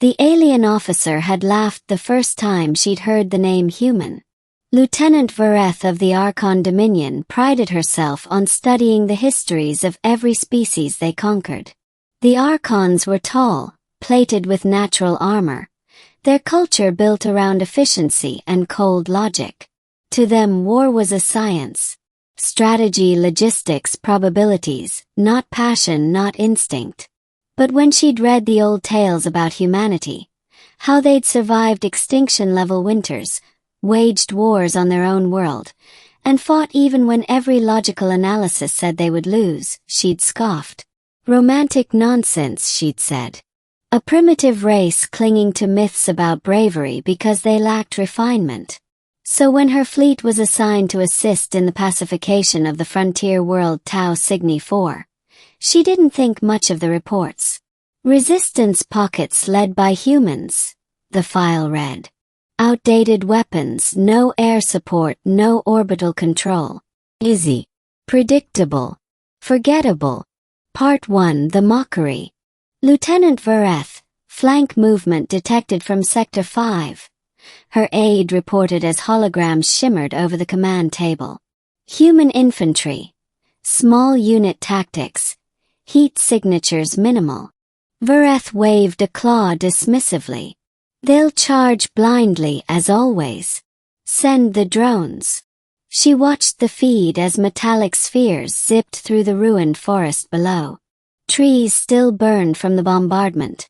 The alien officer had laughed the first time she'd heard the name human. Lieutenant Vur'eth of the Arkan Dominion prided herself on studying the histories of every species they conquered. The Arkans were tall, plated with natural armor, their culture built around efficiency and cold logic. To them, war was a science. Strategy, logistics, probabilities, not passion, not instinct. But when she'd read the old tales about humanity, how they'd survived extinction-level winters, waged wars on their own world, and fought even when every logical analysis said they would lose, she'd scoffed. Romantic nonsense, she'd said. A primitive race clinging to myths about bravery because they lacked refinement. So when her fleet was assigned to assist in the pacification of the frontier world Tau Cygni IV, she didn't think much of the reports. Resistance pockets led by humans, the file read. Outdated weapons, no air support, no orbital control. Easy. Predictable. Forgettable. Part 1, The Mockery. Lieutenant Vur'eth, flank movement detected from Sector 5. Her aide reported as holograms shimmered over the command table. Human infantry. Small unit tactics. Heat signatures minimal. Vur'eth waved a claw dismissively. They'll charge blindly as always. Send the drones. She watched the feed as metallic spheres zipped through the ruined forest below. Trees still burned from the bombardment.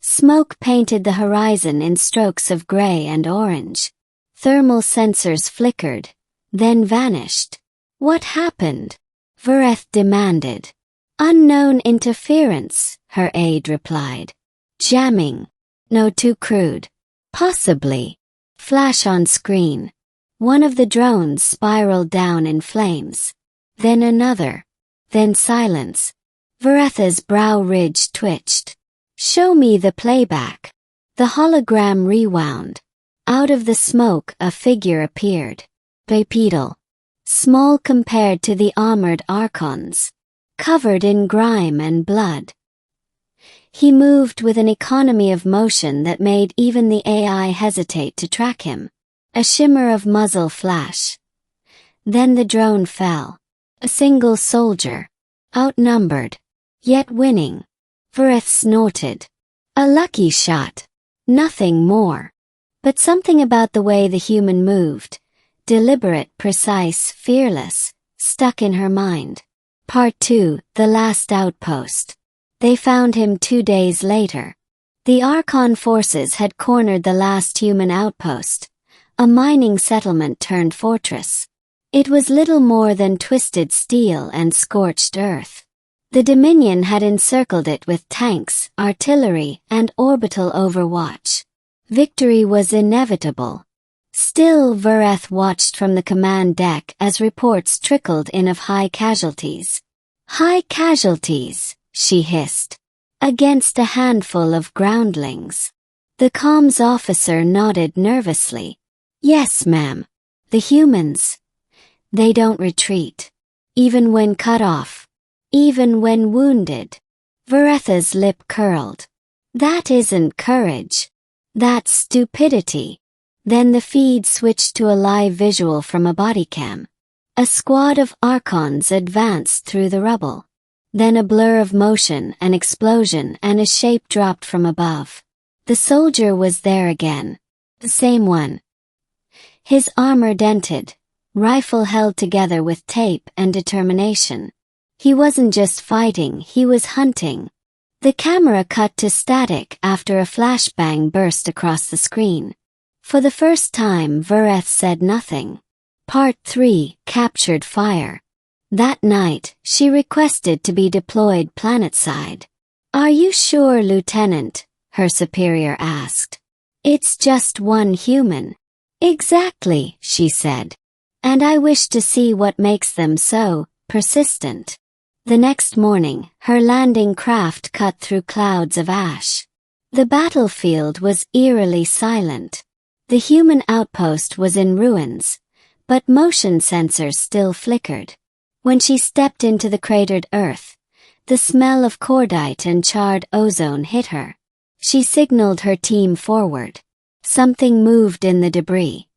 Smoke painted the horizon in strokes of gray and orange. Thermal sensors flickered, then vanished. What happened? Vur'eth demanded. Unknown interference, her aide replied. Jamming. No, too crude. Possibly. Flash on screen. One of the drones spiraled down in flames. Then another. Then silence. Vur'eth's brow ridge twitched. Show me the playback. The hologram rewound. Out of the smoke a figure appeared. Bipedal. Small compared to the armored Arkans. Covered in grime and blood. He moved with an economy of motion that made even the AI hesitate to track him. A shimmer of muzzle flash. Then the drone fell. A single soldier. Outnumbered. Yet winning. Vur'eth snorted. A lucky shot. Nothing more. But something about the way the human moved, deliberate, precise, fearless, stuck in her mind. Part 2, The Last Outpost. They found him 2 days later. The Arkan forces had cornered the last human outpost, a mining settlement turned fortress. It was little more than twisted steel and scorched earth. The Dominion had encircled it with tanks, artillery, and orbital overwatch. Victory was inevitable. Still, Vur'eth watched from the command deck as reports trickled in of high casualties. High casualties, she hissed. Against a handful of groundlings. The comms officer nodded nervously. Yes, ma'am. The humans. They don't retreat. Even when cut off. Even when wounded. Vur'eth's lip curled. That isn't courage. That's stupidity. Then the feed switched to a live visual from a bodycam. A squad of Arkans advanced through the rubble. Then a blur of motion, an explosion, and a shape dropped from above. The soldier was there again. The same one. His armor dented, rifle held together with tape and determination. He wasn't just fighting, he was hunting. The camera cut to static after a flashbang burst across the screen. For the first time, Vur'eth said nothing. Part 3, Captured Fire. That night, she requested to be deployed planetside. Are you sure, Lieutenant? Her superior asked. It's just one human. Exactly, she said. And I wish to see what makes them so persistent. The next morning, her landing craft cut through clouds of ash. The battlefield was eerily silent. The human outpost was in ruins, but motion sensors still flickered. When she stepped into the cratered earth, the smell of cordite and charred ozone hit her. She signaled her team forward. Something moved in the debris.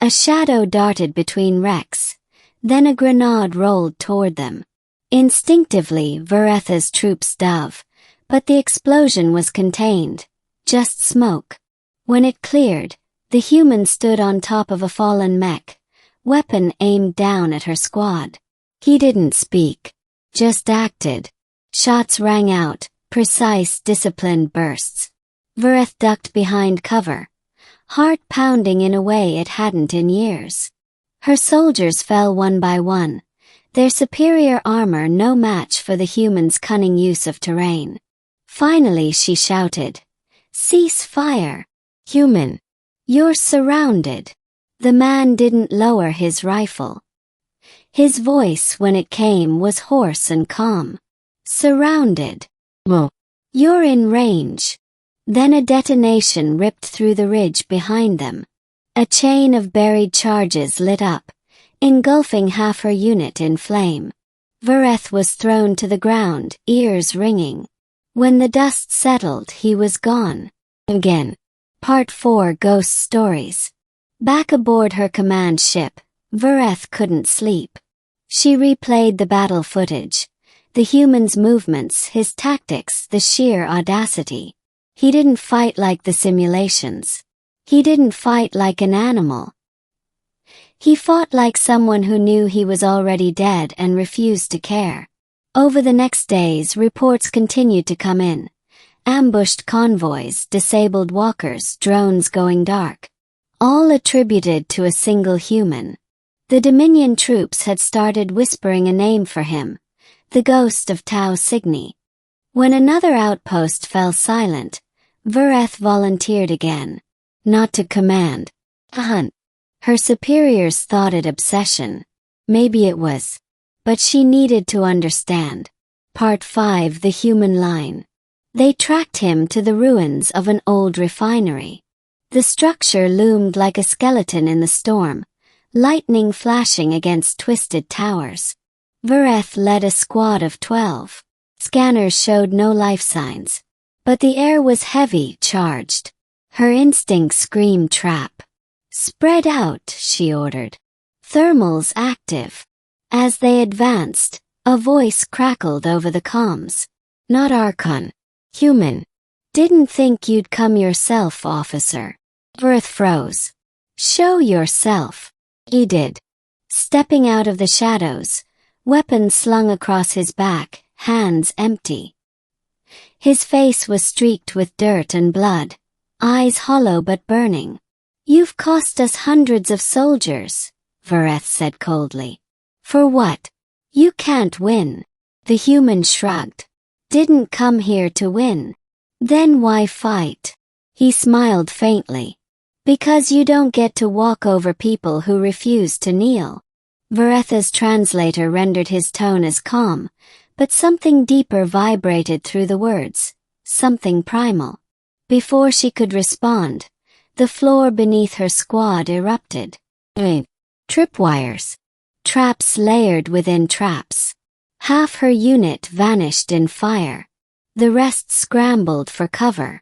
A shadow darted between wrecks, then a grenade rolled toward them. Instinctively, Vur'eth's troops dove, but the explosion was contained, just smoke. When it cleared, the human stood on top of a fallen mech, weapon aimed down at her squad. He didn't speak, just acted. Shots rang out, precise, disciplined bursts. Vur'eth ducked behind cover, heart pounding in a way it hadn't in years. Her soldiers fell one by one, their superior armor no match for the human's cunning use of terrain. Finally she shouted, "Cease fire! Human! You're surrounded!" The man didn't lower his rifle. His voice when it came was hoarse and calm. "Surrounded. Well, you're in range." Then a detonation ripped through the ridge behind them. A chain of buried charges lit up, engulfing half her unit in flame. Vur'eth was thrown to the ground, ears ringing. When the dust settled, he was gone. Again. Part 4 Ghost Stories. Back aboard her command ship, Vur'eth couldn't sleep. She replayed the battle footage. The human's movements, his tactics, the sheer audacity. He didn't fight like the simulations. He didn't fight like an animal. He fought like someone who knew he was already dead and refused to care. Over the next days, reports continued to come in. Ambushed convoys, disabled walkers, drones going dark. All attributed to a single human. The Dominion troops had started whispering a name for him, the ghost of Tau Cygni. When another outpost fell silent, Vur'eth volunteered again. Not to command. To hunt. Her superiors thought it obsession. Maybe it was. But she needed to understand. Part 5 The Human Line. They tracked him to the ruins of an old refinery. The structure loomed like a skeleton in the storm, lightning flashing against twisted towers. Vur'eth led a squad of 12. Scanners showed no life signs. But the air was heavy, charged. Her instincts screamed trap. "Spread out," she ordered. "Thermals active." As they advanced, a voice crackled over the comms. "Not Arkan. Human. Didn't think you'd come yourself, officer." Vur'eth froze. "Show yourself." He did. Stepping out of the shadows, weapon slung across his back, hands empty. His face was streaked with dirt and blood, eyes hollow but burning. "You've cost us hundreds of soldiers," Vur'eth said coldly. "For what? You can't win." The human shrugged. "Didn't come here to win. Then why fight?" He smiled faintly. "Because you don't get to walk over people who refuse to kneel." Vur'eth's translator rendered his tone as calm, but something deeper vibrated through the words, something primal. Before she could respond, the floor beneath her squad erupted. Tripwires. Traps layered within traps. Half her unit vanished in fire. The rest scrambled for cover.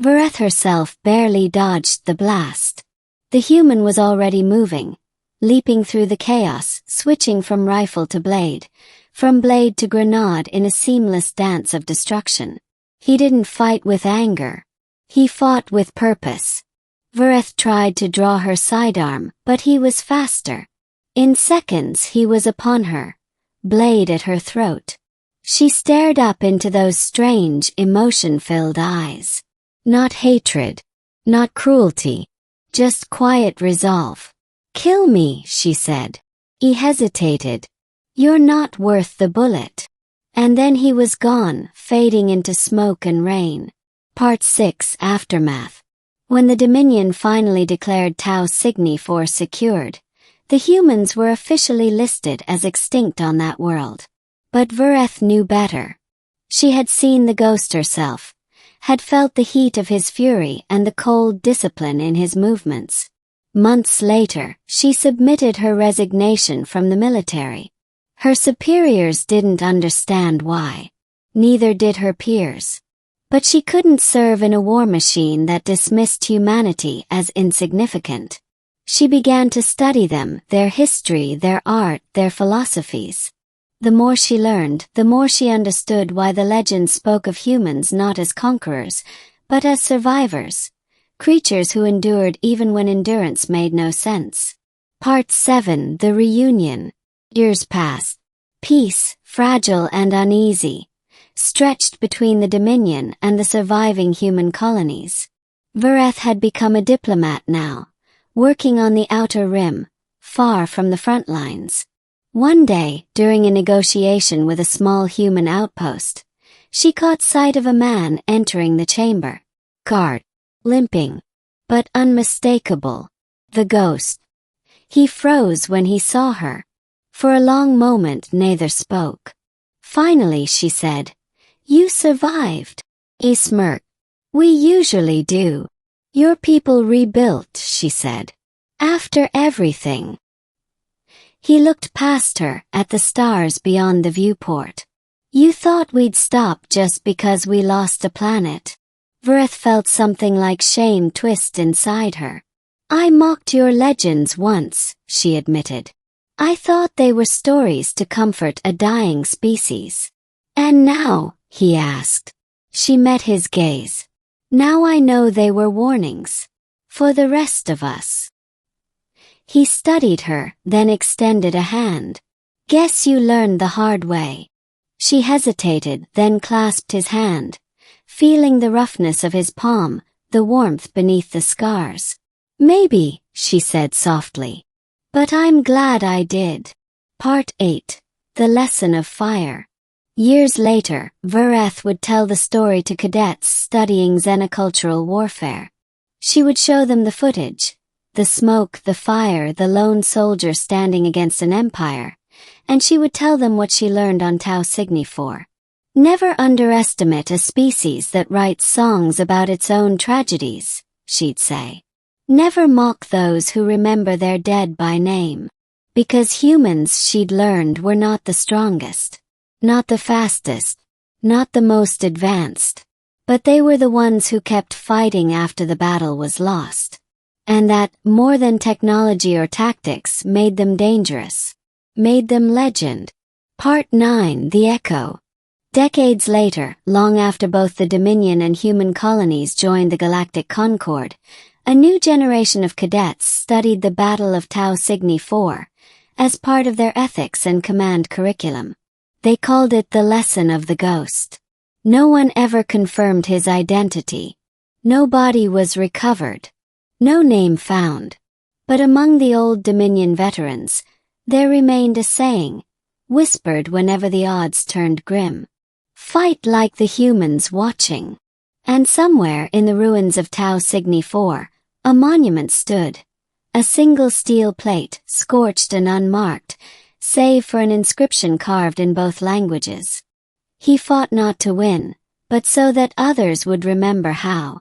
Vur'eth herself barely dodged the blast. The human was already moving, leaping through the chaos, switching from rifle to blade, from blade to grenade in a seamless dance of destruction. He didn't fight with anger. He fought with purpose. Vur'eth tried to draw her sidearm, but he was faster. In seconds he was upon her, blade at her throat. She stared up into those strange, emotion-filled eyes. Not hatred, not cruelty, just quiet resolve. "Kill me," she said. He hesitated. "You're not worth the bullet." And then he was gone, fading into smoke and rain. Part 6 Aftermath. When the Dominion finally declared Tau Cygni IV secured, the humans were officially listed as extinct on that world. But Vur'eth knew better. She had seen the ghost herself, had felt the heat of his fury and the cold discipline in his movements. Months later, she submitted her resignation from the military. Her superiors didn't understand why. Neither did her peers. But she couldn't serve in a war machine that dismissed humanity as insignificant. She began to study them, their history, their art, their philosophies. The more she learned, the more she understood why the legends spoke of humans not as conquerors, but as survivors, creatures who endured even when endurance made no sense. Part 7: The Reunion. Years passed. Peace, fragile and uneasy, stretched between the Dominion and the surviving human colonies. Vur'eth had become a diplomat now, working on the outer rim, far from the front lines. One day, during a negotiation with a small human outpost, she caught sight of a man entering the chamber. Guard, limping, but unmistakable. The ghost. He froze when he saw her. For a long moment neither spoke. Finally she said, "You survived." He smirked. "We usually do. Your people rebuilt," she said. "After everything." He looked past her, at the stars beyond the viewport. "You thought we'd stop just because we lost a planet." Vur'eth felt something like shame twist inside her. "I mocked your legends once," she admitted. "I thought they were stories to comfort a dying species." "And now?" he asked. She met his gaze. "Now I know they were warnings. For the rest of us." He studied her, then extended a hand. "Guess you learned the hard way." She hesitated, then clasped his hand, feeling the roughness of his palm, the warmth beneath the scars. "Maybe," she said softly. "But I'm glad I did." Part 8: The Lesson of Fire. Years later, Vur'eth would tell the story to cadets studying xenocultural warfare. She would show them the footage, the smoke, the fire, the lone soldier standing against an empire, and she would tell them what she learned on Tau Cygni IV. "Never underestimate a species that writes songs about its own tragedies," she'd say. "Never mock those who remember their dead by name." Because humans, she'd learned, were not the strongest, not the fastest, not the most advanced, but they were the ones who kept fighting after the battle was lost. And that, more than technology or tactics, made them dangerous, made them legend. Part 9: The Echo. Decades later, long after both the Dominion and human colonies joined the Galactic Concord, a new generation of cadets studied the Battle of Tau Cygni IV as part of their ethics and command curriculum. They called it the Lesson of the Ghost. No one ever confirmed his identity. No body was recovered. No name found. But among the old Dominion veterans, there remained a saying, whispered whenever the odds turned grim. "Fight like the humans watching." And somewhere in the ruins of Tau Cygni IV, a monument stood. A single steel plate, scorched and unmarked, save for an inscription carved in both languages. He fought not to win, but so that others would remember how.